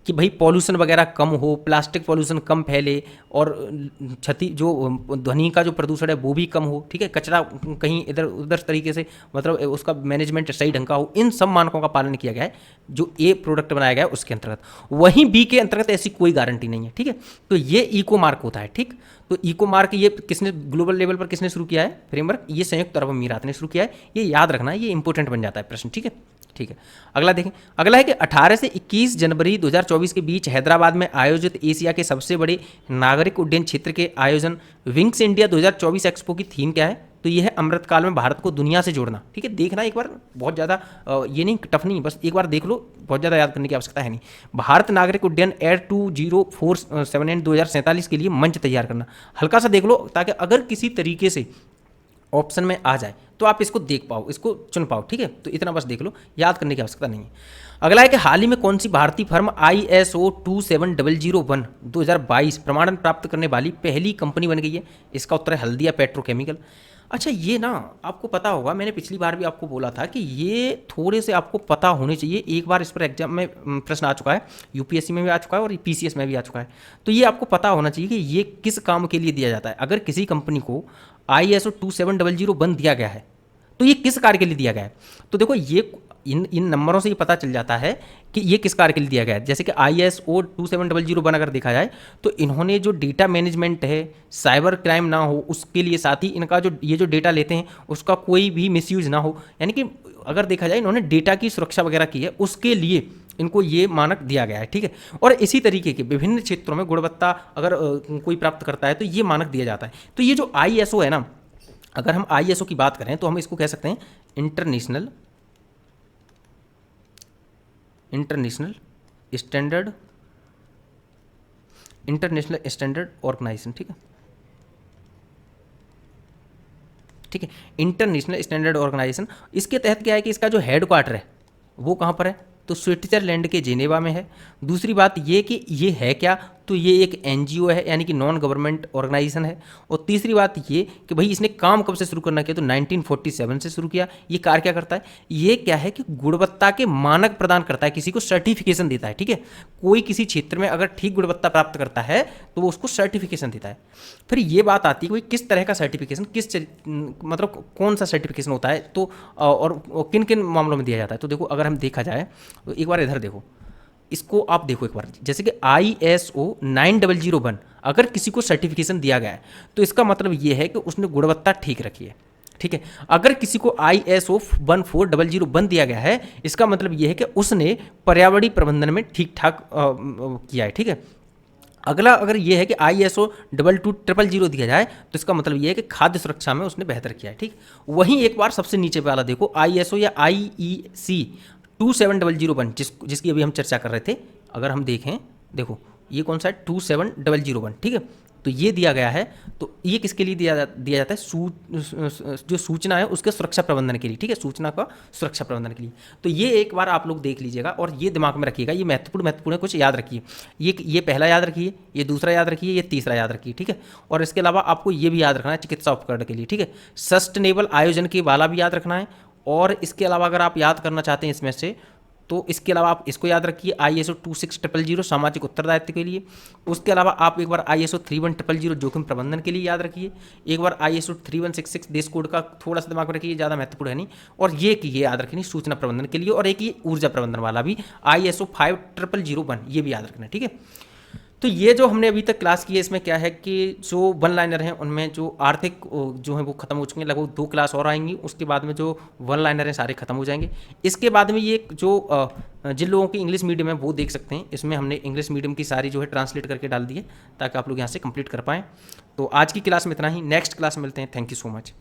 कि भाई पॉल्यूशन वगैरह कम हो, प्लास्टिक पॉल्यूशन कम फैले और क्षति जो ध्वनि का जो प्रदूषण है वो भी कम हो, ठीक है, कचरा कहीं इधर उधर तरीके से मतलब उसका मैनेजमेंट सही ढंग का हो, इन सब मानकों का पालन किया गया है जो A प्रोडक्ट बनाया गया है उसके अंतर्गत। वहीं B के अंतर्गत ऐसी कोई गारंटी नहीं है, ठीक है। तो ये इको मार्क होता है, ठीक। तो इको मार्क ये किसने ग्लोबल लेवल पर किसने शुरू किया है फ्रेमवर्क? ये संयुक्त अरब अमीरात ने शुरू किया है, ये याद रखना है, ये इंपॉर्टेंट बन जाता है प्रश्न, ठीक है। ठीक है, अगला देखें। अगला है कि 18 से 21 जनवरी 2024 के बीच हैदराबाद में आयोजित एशिया के सबसे बड़े नागरिक उड्डयन क्षेत्र के आयोजन विंग्स इंडिया 2024 एक्सपो की थीम क्या है? तो ये है अमृतकाल में भारत को दुनिया से जोड़ना, ठीक है। देखना एक बार, बहुत ज़्यादा ये नहीं टफ नहीं, बस एक बार देख लो, बहुत ज़्यादा याद करने की आवश्यकता है नहीं। भारत नागरिक उड्डयन एयर 2047 2047 के लिए मंच तैयार करना, हल्का सा देख लो ताकि अगर किसी तरीके से ऑप्शन में आ जाए तो आप इसको देख पाओ, इसको चुन पाओ, ठीक है। तो इतना बस देख लो, याद करने की आवश्यकता नहीं है। अगला है कि हाल ही में कौन सी भारतीय फर्म ISO 27001 2022 प्रमाणन प्राप्त करने वाली पहली कंपनी बन गई है? इसका उत्तर है हल्दिया पेट्रोकेमिकल। अच्छा ये ना आपको पता होगा, मैंने पिछली बार भी आपको बोला था कि ये थोड़े से आपको पता होने चाहिए। एक बार इस पर एग्जाम में प्रश्न आ चुका है, यूपीएससी में भी आ चुका है और पीसीएस में भी आ चुका है। तो ये आपको पता होना चाहिए कि ये किस काम के लिए दिया जाता है। अगर किसी कंपनी को ISO 2700 दिया गया है तो ये किस कार्य के लिए दिया गया है। तो देखो ये इन नंबरों से ये पता चल जाता है कि ये किस कार्य के लिए दिया गया है। जैसे कि ISO 2700 अगर देखा जाए तो इन्होंने जो डेटा मैनेजमेंट है, साइबर क्राइम ना हो उसके लिए, साथ ही इनका जो ये जो डेटा लेते हैं उसका कोई भी मिसयूज ना हो, यानी कि अगर देखा जाए इन्होंने डेटा की सुरक्षा वगैरह की है, उसके लिए इनको ये मानक दिया गया है। ठीक है, और इसी तरीके के विभिन्न क्षेत्रों में गुणवत्ता अगर कोई प्राप्त करता है तो ये मानक दिया जाता है। तो ये जो ISO है ना, अगर हम ISO की बात करें तो हम इसको कह सकते हैं इंटरनेशनल स्टैंडर्ड ऑर्गेनाइजेशन। ठीक है, ठीक है, इंटरनेशनल स्टैंडर्ड ऑर्गेनाइजेशन। इसके तहत क्या है कि इसका जो हेड क्वार्टर है वो कहाँ पर है, तो स्विट्जरलैंड के जेनेवा में है। दूसरी बात ये कि ये है क्या, तो ये एक NGO है, यानी कि नॉन गवर्नमेंट ऑर्गेनाइजेशन है। और तीसरी बात ये कि भाई इसने काम कब से शुरू करना किया, तो 1947 से शुरू किया। ये कार्य क्या करता है, ये क्या है कि गुणवत्ता के मानक प्रदान करता है, किसी को सर्टिफिकेशन देता है। ठीक है, कोई किसी क्षेत्र में अगर ठीक गुणवत्ता प्राप्त करता है तो वो उसको सर्टिफिकेशन देता है। फिर ये बात आती है कोई किस तरह का सर्टिफिकेशन, मतलब कौन सा सर्टिफिकेशन होता है, तो और किन किन मामलों में दिया जाता है। तो देखो अगर हम देखा जाए तो एक बार इधर देखो, इसको आप देखो एक बार, जैसे कि ISO 9001 अगर किसी को सर्टिफिकेशन दिया गया है तो इसका मतलब ये है कि उसने गुणवत्ता ठीक रखी है। ठीक है, अगर किसी को ISO 14001 दिया गया है, इसका मतलब ये है कि उसने पर्यावरणीय प्रबंधन में ठीक ठाक किया है। ठीक है, अगला अगर ये है कि ISO 22000 दिया जाए तो इसका मतलब ये है कि खाद्य सुरक्षा में उसने बेहतर किया है। ठीक, वहीं एक बार सबसे नीचे वाला देखो, ISO या IEC 27001 जिसकी अभी हम चर्चा कर रहे थे, अगर हम देखें, देखो ये कौन सा है, 27001। ठीक है, तो ये दिया गया है। तो ये किसके लिए दिया जाता है, जो सूचना है उसके सुरक्षा प्रबंधन के लिए। ठीक है, सूचना का सुरक्षा प्रबंधन के लिए। तो ये एक बार आप लोग देख लीजिएगा और ये दिमाग में रखिएगा, ये महत्वपूर्ण है, कुछ याद रखिए। ये पहला याद रखिए, ये दूसरा याद रखिए, ये तीसरा याद रखिए। ठीक है, और इसके अलावा आपको ये भी याद रखना है चिकित्सा उपकरण के लिए। ठीक है, सस्टेनेबल आयोजन के वाला भी याद रखना है। और इसके अलावा अगर आप याद करना चाहते हैं इसमें से, तो इसके अलावा आप इसको याद रखिए, ISO 26000 सामाजिक उत्तरदायित्व के लिए। उसके अलावा आप एक बार ISO 31000 जोखिम प्रबंधन के लिए याद रखिए। एक बार ISO 3166 देश कोड का थोड़ा सा दिमाग में रखिए, ज़्यादा महत्वपूर्ण है नहीं। और ये याद रखनी सूचना प्रबंधन के लिए। और एक ये ऊर्जा प्रबंधन वाला भी ISO 50001, ये भी याद रखना है। ठीक है, तो ये जो हमने अभी तक क्लास की है इसमें क्या है कि जो वन लाइनर हैं उनमें जो आर्थिक जो है वो खत्म हो चुके हैं, लगभग 2 क्लास और आएंगी। उसके बाद में जो वन लाइनर हैं सारे खत्म हो जाएंगे। इसके बाद में ये जो जिन लोगों की इंग्लिश मीडियम है वो देख सकते हैं, इसमें हमने इंग्लिश मीडियम की सारी जो है ट्रांसलेट करके डाल दी है ताकि आप लोग यहाँ से कंप्लीट कर पाएँ। तो आज की क्लास में इतना ही, नेक्स्ट क्लास में मिलते हैं। Thank you so much.